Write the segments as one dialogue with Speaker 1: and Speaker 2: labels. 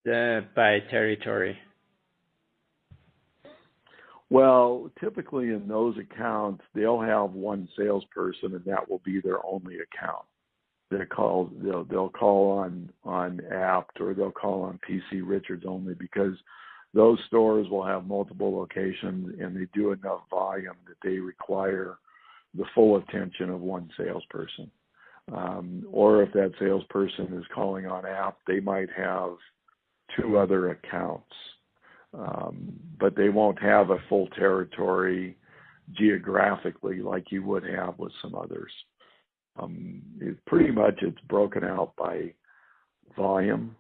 Speaker 1: by territory?
Speaker 2: Well, typically in those accounts, they'll have one salesperson, and that will be their only account. They'll call on Apt, or they'll call on PC Richards only, because those stores will have multiple locations and they do enough volume that they require the full attention of one salesperson. Or if that salesperson is calling on Apt, they might have 2 other accounts. But they won't have a full territory geographically like you would have with some others. Pretty much it's broken out by volume.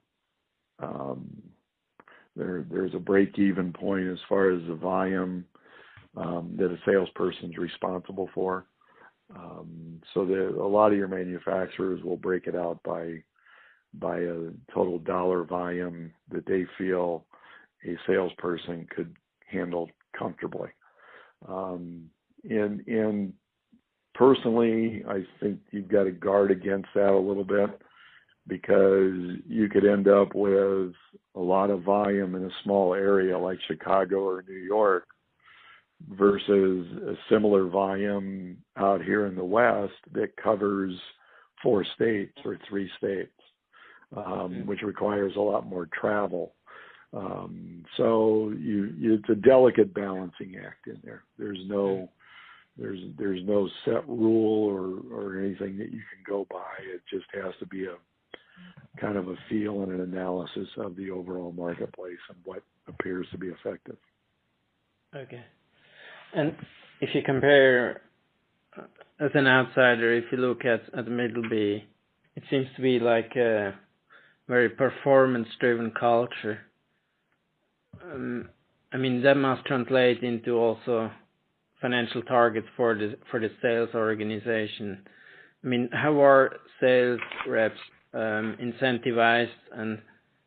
Speaker 2: There's a break-even point as far as the volume that a salesperson's responsible for. So that a lot of your manufacturers will break it out by a total dollar volume that they feel a salesperson could handle comfortably. And personally, I think you've got to guard against that a little bit, because you could end up with a lot of volume in a small area like Chicago or New York versus a similar volume out here in the West that covers 4 states or 3 states, which requires a lot more travel. So it's a delicate balancing act in there. There's no set rule or anything that you can go by. It just has to be a kind of a feel and an analysis of the overall marketplace and what appears to be effective.
Speaker 1: Okay. And if you compare, as an outsider, if you look at Middleby, it seems to be like a very performance-driven culture. I mean, that must translate into also financial targets for the sales organization. I mean, how are sales reps incentivized, and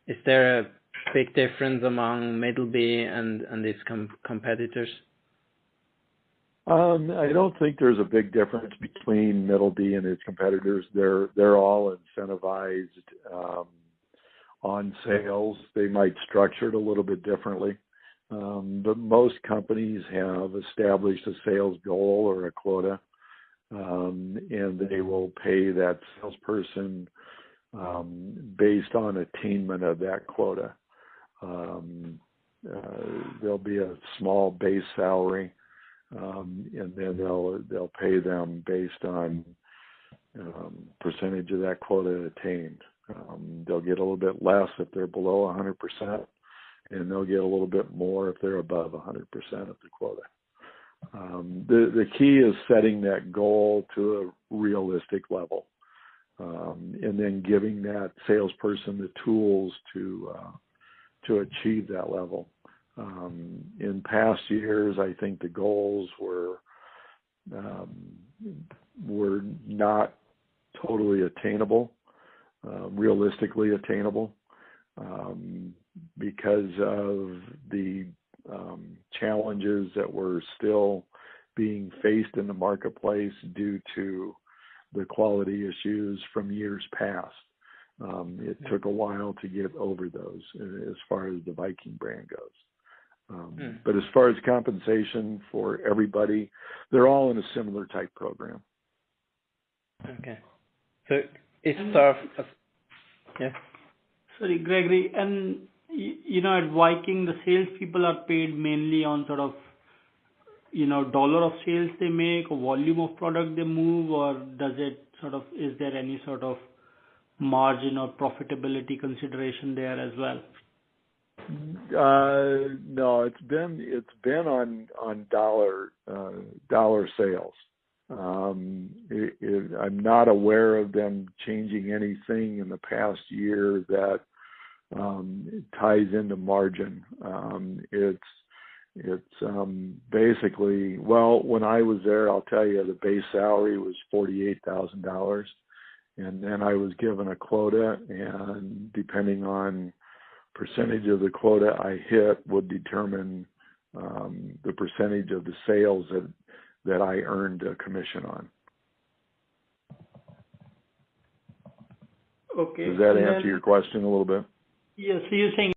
Speaker 1: is there a big difference among Middleby and its competitors?
Speaker 2: I don't think there's a big difference between Middleby and its competitors. They're all incentivized on sales. They might structure it a little bit differently, but most companies have established a sales goal or a quota, and they will pay that salesperson based on attainment of that quota. There'll be a small base salary, and then they'll pay them based on percentage of that quota attained. They'll get a little bit less if they're below 100%, and they'll get a little bit more if they're above 100% of the quota. The key is setting that goal to a realistic level, and then giving that salesperson the tools to achieve that level. In past years, I think the goals were not totally attainable, realistically attainable, because of the challenges that were still being faced in the marketplace due to the quality issues from years past. It took a while to get over those as far as the Viking brand goes. But as far as compensation for everybody, they're all in a similar type program.
Speaker 1: Okay. So it's tough. Yeah.
Speaker 3: Sorry, Gregory. And, at Viking, the salespeople are paid mainly on sort of, dollar of sales they make or volume of product they move, or is there any sort of margin or profitability consideration there as well?
Speaker 2: No, it's been on dollar sales. I'm not aware of them changing anything in the past year that ties into margin. It's basically, when I was there, I'll tell you, the base salary was $48,000, and then I was given a quota, and depending on percentage of the quota I hit would determine the percentage of the sales that I earned a commission on.
Speaker 3: Okay.
Speaker 2: Does that answer your question a little bit?
Speaker 3: Yeah, so you're saying